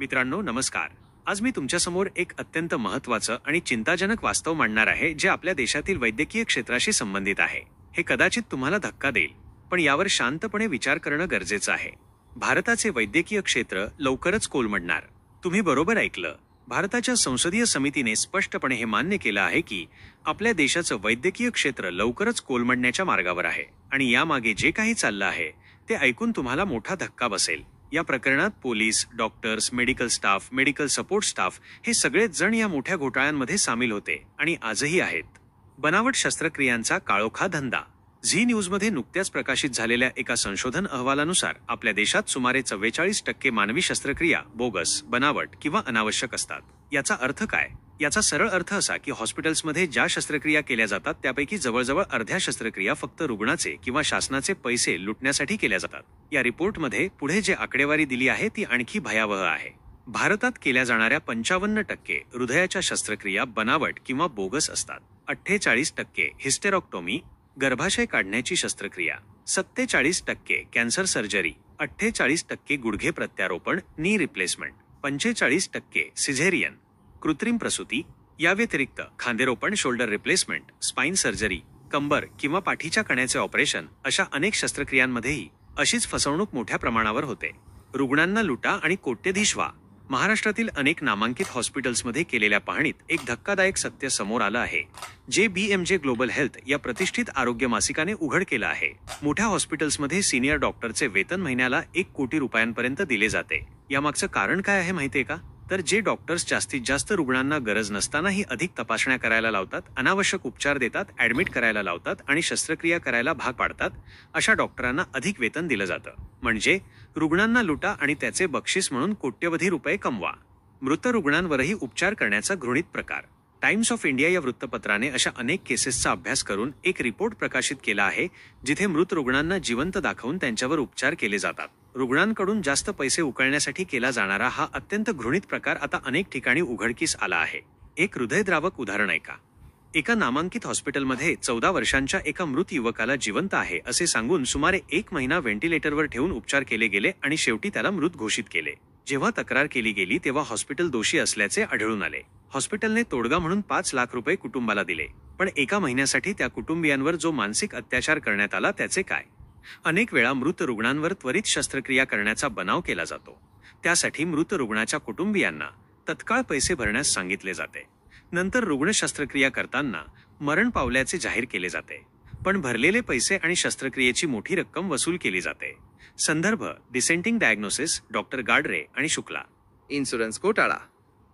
मित्रांनो नमस्कार. आज मी तुमच्यासमोर एक अत्यंत महत्त्वाचं आणि चिंताजनक वास्तव मांडणार आहे जे आपल्या देशातील वैद्यकीय क्षेत्राशी संबंधित आहे. हे कदाचित तुम्हाला धक्का देईल, पण यावर शांतपणे विचार करणं गरजेचं आहे. भारताचे वैद्यकीय क्षेत्र लवकरच कोलमडणार. तुम्ही बरोबर ऐकलं. भारताच्या संसदीय समितीने स्पष्टपणे हे मान्य केलं आहे की आपल्या देशाचं वैद्यकीय क्षेत्र लवकरच कोलमडण्याच्या मार्गावर आहे आणि यामागे जे काही चाललं आहे ते ऐकून तुम्हाला मोठा धक्का बसेल. या प्रकरणात police, doctors, medical staff, medical support staff हे सगळेच जण या मोठ्या घोटाळ्यांमध्ये सामील होते आणि आजही आहेत. बनावट शस्त्रक्रियांचा काळोखा धंदा. झी न्यूजमध्ये नुकत्याच प्रकाशित झालेल्या एका संशोधन अहवालानुसार आपल्या देशात सुमारे 44% मानवी शस्त्रक्रिया बोगस, बनावट किंवा अनावश्यक असतात. याचा अर्थ काय? याचा सरळ अर्थ असा की हॉस्पिटल्समध्ये ज्या शस्त्रक्रिया केल्या जातात त्यापैकी जवळजवळ अर्ध्या शस्त्रक्रिया फक्त रुग्णाचे किंवा शासनाचे पैसे लुटण्यासाठी केल्या जातात. या रिपोर्टमध्ये पुढे जे आकडेवारी दिली आहे ती आणखी भयावह आहे. भारतात केल्या जाणाऱ्या 55% हृदयाच्या शस्त्रक्रिया बनावट किंवा बोगस असतात. 48% हिस्टेरॉक्टोमी, गर्भाशय काढण्याची शस्त्रक्रिया, 47% कॅन्सर सर्जरी, 48% गुडघे प्रत्यारोपण नी रिप्लेसमेंट, 45% सिझेरियन कृत्रिम प्रसूती. या व्यतिरिक्त खांदेरोपण, शोल्डर रिप्लेसमेंट, स्पाइन सर्जरी, कंबर किंवा पाठीच्या कण्याचे ऑपरेशन अशा अनेक शस्त्रक्रियांमध्येही अशीच फसवणूक मोठ्या प्रमाणावर होते. रुग्णांना लुटा आणि कोट्यधीश व्हा. महाराष्ट्रातील अनेक नामांकित हॉस्पिटल्समध्ये केलेल्या पाहणीत एक धक्कादायक सत्य समोर आलं आहे, जे BMJ ग्लोबल हेल्थ या प्रतिष्ठित आरोग्य मासिकाने उघड केलं आहे. मोठ्या हॉस्पिटल्समध्ये सिनियर डॉक्टरचे वेतन महिन्याला 1 कोटी रुपयांपर्यंत दिले जाते. यामागचं कारण काय आहे माहितीये का? तर जे डॉक्टर्स जास्तीत जास्त रुग्णांना गरज नसतानाही अधिक तपासण्या करायला लावतात, अनावश्यक उपचार देतात, ऍडमिट करायला लावतात आणि शस्त्रक्रिया करायला भाग पाडतात, अशा डॉक्टरांना अधिक वेतन दिलं जातं. म्हणजे रुग्णांना लुटा आणि त्याचे बक्षीस म्हणून कोट्यवधी रुपये कमवा. मृत रुग्णांवरही उपचार करण्याचा घृणित प्रकार. टाइम्स ऑफ इंडिया या वृत्तपत्राने अशा अनेक केसेसचा अभ्यास करून एक रिपोर्ट प्रकाशित केला आहे जिथे मृत रुग्णांना जिवंत दाखवून त्यांच्यावर उपचार केले जातात. रुग्णांकडून जास्त पैसे उकळण्यासाठी केला जाणारा हा अत्यंत घृणित प्रकार आता अनेक ठिकाणी उघडकीस आला आहे. एक हृदयद्रावक उदाहरण ऐका. एका नामांकित हॉस्पिटलमध्ये 14 वर्षांच्या एका मृत युवकाला जिवंत आहे असे सांगून सुमारे 1 महिना व्हेंटिलेटरवर ठेवून उपचार केले गेले आणि शेवटी त्याला मृत घोषित केले. जेव्हा तक्रार केली गेली तेव्हा हॉस्पिटल दोषी असल्याचे आढळून आले. हॉस्पिटलने तोडगा म्हणून 5 लाख रुपये कुटुंबाला दिले. पण एका महिन्यासाठी त्या कुटुंबियांवर जो मानसिक अत्याचार करण्यात आला त्याचे काय? अनेक वेळा मृत रुग्णांवर त्वरित शस्त्रक्रिया करण्याचा बनाव केला जातो. त्यासाठी मृत रुग्णाच्या कुटुंबियांना तत्काळ पैसे भरण्यास सांगितले जाते. नंतर रुग्ण शस्त्रक्रिया करताना मरण पावल्याचे जाहीर केले जाते, पण भरलेले पैसे आणि शस्त्रक्रियेची मोठी रक्कम वसूल केली जाते. संदर्भ डिसेंटिंग डायग्नोसिस, डॉक्टर गाडरे आणि शुक्ला. इन्शुरन्स घोटाळा.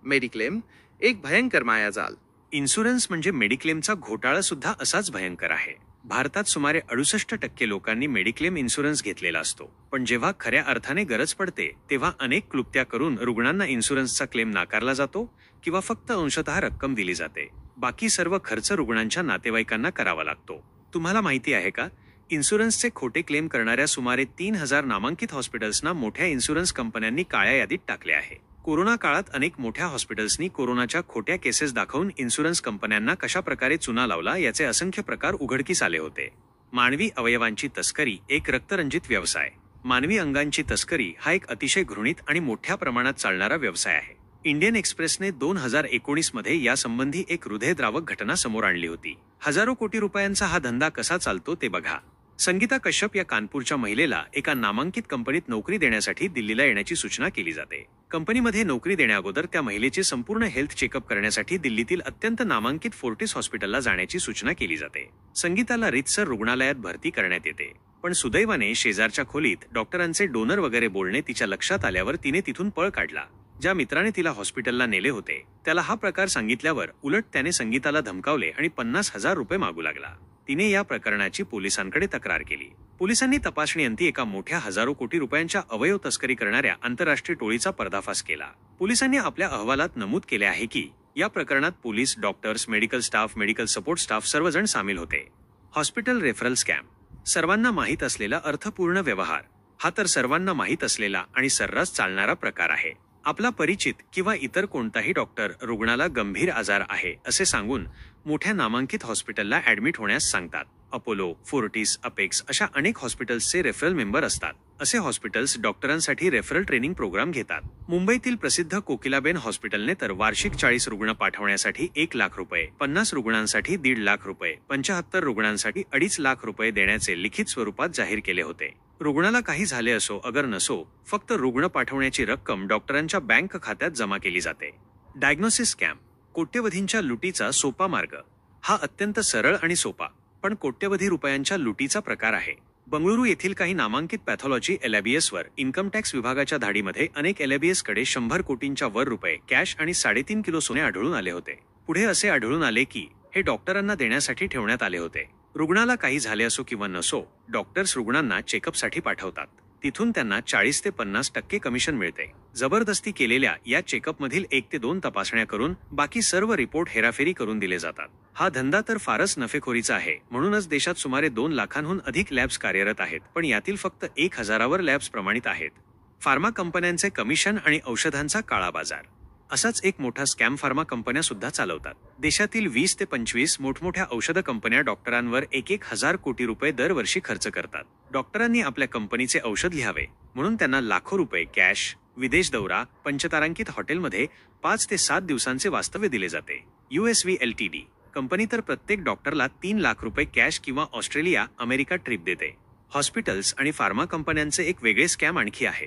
मेडिक्लेम एक भयंकर मायाजाल. इन्शुरन्स म्हणजे मेडिक्लेमचा घोटाळा सुद्धा असाच भयंकर आहे. भारतात सुमारे 68% लोकांनी मेडिक्लेम इन्शुरन्स घेतलेला असतो, पण जेव्हा खऱ्या अर्थाने गरज पडते तेव्हा अनेक क्लुप्त्या करून रुग्णांना इन्शुरन्सचा क्लेम नाकारला जातो किंवा फक्त अंशतः रक्कम दिली जाते. बाकी सर्व खर्च रुग्णांच्या नातेवाईकांना करावा लागतो. तुम्हाला माहिती आहे का? इन्शुरन्सचे खोटे क्लेम करणाऱ्या सुमारे 3000 नामांकित हॉस्पिटल्सना मोठ्या इन्शुरन्स कंपन्यांनी काळ्या यादीत टाकले आहे. कोरोना काळात अनेक मोठ्या हॉस्पिटल्सनी कोरोनाच्या खोट्या केसेस दाखवून इन्शुरन्स कंपन्यांना कशा प्रकारे चुना लावला याचे असंख्य प्रकार उघडकीस आले होते. मानवी अवयवांची तस्करी एक रक्तरंजित व्यवसाय. मानवी अंगांची तस्करी हा एक अतिशय घृणित आणि मोठ्या प्रमाणात चालणारा व्यवसाय आहे. इंडियन एक्सप्रेसने 2019 मध्ये यासंबंधी एक हृदयद्रावक घटना समोर आणली होती. हजारो कोटी रुपयांचा हा धंदा कसा चालतो ते बघा. संगीता कश्यप या कानपूरच्या महिलेला एका नामांकित कंपनीत नोकरी देण्यासाठी दिल्लीला येण्याची सूचना केली जाते. कंपनीमध्ये नोकरी देण्याअगोदर त्या महिलेचे संपूर्ण हेल्थ चेकअप करण्यासाठी दिल्लीतील अत्यंत नामांकित फोर्टिस हॉस्पिटलला जाण्याची सूचना केली जाते. संगीताला रीतसर रुग्णालयात भरती करण्यात येते, पण सुदैवाने शेजारच्या खोलीत डॉक्टरांचे डोनर वगैरे बोलणे तिच्या लक्षात आल्यावर तिने तिथून पळ काढला. ज्या मित्राने तिला हॉस्पिटलला नेले होते त्याला हा प्रकार सांगितल्यावर उलट त्याने संगीताला धमकावले आणि 50,000 रुपये मागू लागला. तिने या प्रकरणाची पोलिसांकडे तक्रार केली. पोलिसांनी तपासणीअंती एका मोठ्या हजारो कोटी रुपयांच्या अवयव तस्करी करणाऱ्या आंतरराष्ट्रीय टोळीचा पर्दाफाश केला. पोलिसांनी आपल्या अहवालात नमूद केले आहे की या प्रकरणात police, doctors, medical staff, medical support staff सर्वजण सामील होते. Hospital referral scam. सर्वांना माहीत असलेला अर्थपूर्ण व्यवहार. हा तर सर्वांना माहीत असलेला आणि सर्रास चालणारा प्रकार आहे. आपला परिचित किंवा इतर कोणताही डॉक्टर रुग्णाला गंभीर आजार आहे असे सांगून मोठ्या नामांकित हॉस्पिटलला ऍडमिट होण्यास सांगतात. अपोलो, फोर्टिस, अपेक्स अशा अनेक हॉस्पिटल्सचे रेफरल मेंबर असतात. असे हॉस्पिटल्स डॉक्टरांसाठी रेफरल ट्रेनिंग प्रोग्राम घेतात. मुंबईतील प्रसिद्ध कोकिलाबेन हॉस्पिटलने तर वार्षिक 40 रुग्ण पाठवण्यासाठी 1 लाख रुपये, 50 रुग्णांसाठी 1.5 लाख रुपये, 75 रुग्णांसाठी 2.5 लाख रुपये देण्याचे लिखित स्वरूपात जाहीर केले होते. रुग्णाला काही झाले असो अगर नसो, फक्त रुग्ण पाठवण्याची रक्कम डॉक्टरांच्या बँक खात्यात जमा केली जाते. डायग्नोसिस स्कॅम, कोट्यवधींच्या लुटीचा सोपा मार्ग. हा अत्यंत सरळ आणि सोपा पण कोट्यवधी रुपयांच्या लुटीचा प्रकार आहे. बंगळुरू येथील काही नामांकित पॅथॉलॉजी LIBSवर इन्कम टॅक्स विभागाच्या धाडीमध्ये अनेक LIBS कडे 100 कोटींच्या वर रुपये कॅश आणि 3.5 किलो सोने आढळून आले होते. पुढे असे आढळून आले की हे डॉक्टरांना देण्यासाठी ठेवण्यात आले होते. रुग्णाला काही झाले असो किंवा नसो, डॉक्टर्स रुग्णांना चेकअपसाठी पाठवतात. तिथून त्यांना 40 ते 50% कमिशन मिळते. जबरदस्ती केलेल्या या चेकअपमधील 1 ते 2 तपासण्या करून बाकी सर्व रिपोर्ट हेराफेरी करून दिले जातात. हा धंदा तर फारच नफेखोरीचा आहे. म्हणूनच देशात सुमारे 2 लाखांहून अधिक लॅब्स कार्यरत आहेत, पण यातील फक्त 1000वर लॅब्स प्रमाणित आहेत. फार्मा कंपन्यांचे कमिशन आणि औषधांचा काळा बाजार. असाच एक मोठा स्कॅम फार्मा कंपन्या सुद्धा चालवतात. देशातील 20 ते 25 मोठमोठ्या औषध कंपन्या डॉक्टरांवर 1,000 कोटी रुपये दरवर्षी खर्च करतात. डॉक्टरांनी आपल्या कंपनीचे औषध लिहावे म्हणून त्यांना लाखो रुपये कॅश, विदेश दौरा, पंचतारांकित हॉटेलमध्ये 5 ते 7 दिवसांचे वास्तव्य दिले जाते. USV LTD कंपनी तर प्रत्येक डॉक्टरला 3 लाख रुपये कॅश किंवा ऑस्ट्रेलिया, अमेरिका ट्रिप देते. हॉस्पिटल्स आणि फार्मा कंपन्यांचे एक वेगळे स्कॅम आणखी आहे.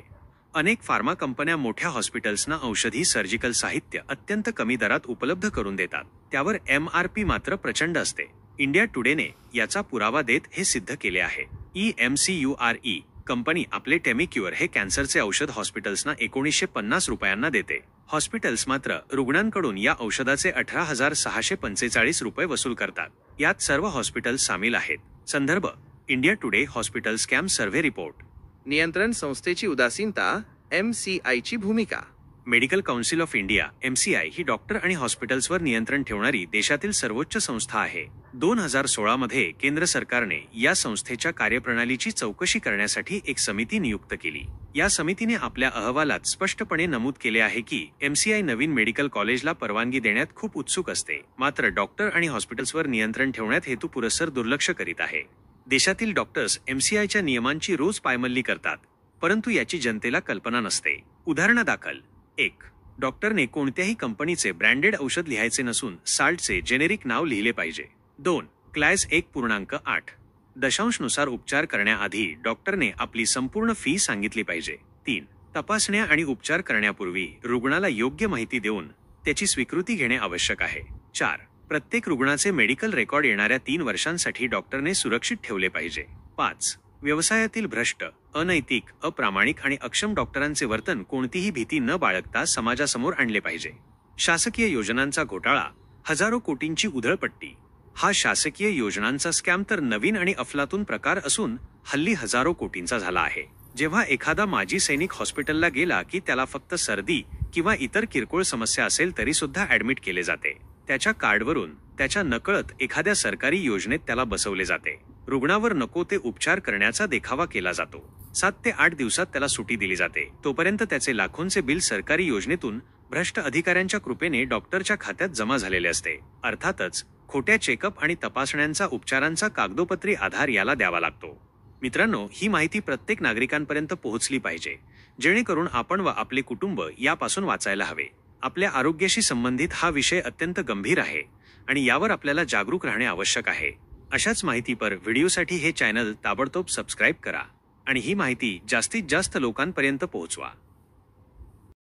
अनेक फार्मा कंपन्या मोठ्या हॉस्पिटल्सना औषधी, सर्जिकल साहित्य अत्यंत कमी दरात उपलब्ध करून देतात. त्यावर MRP मात्र प्रचंड असते. इंडिया टुडेने याचा पुरावा देत हे सिद्ध केले आहे. EMCURE कंपनी आपले टेमिक्युअर हे कॅन्सरचे औषध हॉस्पिटल्सना 1950 रुपयांना देते. हॉस्पिटल्स मात्र रुग्णांकडून या औषधाचे 18,645 रुपये वसूल करतात. यात सर्व हॉस्पिटल्स सामील आहेत. संदर्भ India today hospital scam survey report. नियंत्रण संस्थेची उदासीनता, MCIची भूमिका. Medical council of India MCI he doctor आणि हॉस्पिटल्सवर नियंत्रण ठेवणारी देशातील सर्वोच्च संस्था आहे. 2016 मध्ये केंद्र सरकारने या संस्थेच्या कार्यप्रणालीची चौकशी करण्यासाठी एक समिती नियुक्त केली. या समितीने आपल्या अहवालात स्पष्टपणे नमूद केले आहे की MCI नवीन मेडिकल कॉलेजला परवानगी देण्यात खूप उत्सुक असते, मात्र डॉक्टर आणि हॉस्पिटल्सवर नियंत्रण ठेवण्यात हेतुपुरस्सर दुर्लक्ष करीत आहे. देशातील डॉक्टर्स MCIच्या नियमांची रोज पायमल्ली करतात, परंतु याची जनतेला कल्पना नसते. उदाहरणादाखल 1. डॉक्टरने कोणत्याही कंपनीचे ब्रँडेड औषध लिहायचे नसून साल्टचे जेनेरिक नाव लिहिले पाहिजे. 2. क्लास 1.8 नुसार उपचार करण्याआधी डॉक्टरने आपली संपूर्ण फी सांगितली पाहिजे. 3. तपासण्या आणि उपचार करण्यापूर्वी रुग्णाला योग्य माहिती देऊन त्याची स्वीकृती घेणे आवश्यक आहे. 4. प्रत्येक रुग्णाचे मेडिकल रेकॉर्ड येणाऱ्या 3 वर्षांसाठी डॉक्टरने सुरक्षित ठेवले पाहिजे. 5. व्यवसायातील भ्रष्ट, अनैतिक, अप्रामाणिक आणि अक्षम डॉक्टरांचे वर्तन कोणतीही भीती न बाळगता समाजासमोर आणले पाहिजे. शासकीय योजनांचा घोटाळा, हजारो कोटींची उधळपट्टी. हा शासकीय योजनांचा स्कॅम तर नवीन आणि अफलातून प्रकार असून हल्ली हजारो कोटींचा झाला आहे. जेव्हा एखादा माजी सैनिक हॉस्पिटलला गेला की त्याला फक्त सर्दी किंवा इतर किरकोळ समस्या असेल तरी सुद्धा ऍडमिट केले जाते. त्याच्या कार्डवरून त्याच्या नकळत एखाद्या सरकारी योजनेत त्याला बसवले जाते. रुग्णावर नको ते उपचार करण्याचा देखावा केला जातो. 7 ते 8 दिवसात त्याला सुटी दिली जाते. तोपर्यंत त्याचे लाखोंचे बिल सरकारी योजनेतून भ्रष्ट अधिकाऱ्यांच्या कृपेने डॉक्टरच्या खात्यात जमा झालेले असते. अर्थातच खोट्या चेकअप आणि तपासण्यांचा उपचारांचा कागदोपत्री आधार याला द्यावा लागतो. मित्रांनो, ही माहिती प्रत्येक नागरिकांपर्यंत पोहोचली पाहिजे, जेणेकरून आपण व आपले कुटुंब यापासून वाचायला हवे. आपल्या आरोग्याशी संबंधित हा विषय अत्यंत गंभीर आहे आणि यावर आपल्याला जागरूक राहणे आवश्यक आहे. अशाच माहितीपर व्हिडिओसाठी हे चॅनल ताबडतोब सबस्क्राईब करा आणि ही माहिती जास्तीत जास्त लोकांपर्यंत पोहोचवा.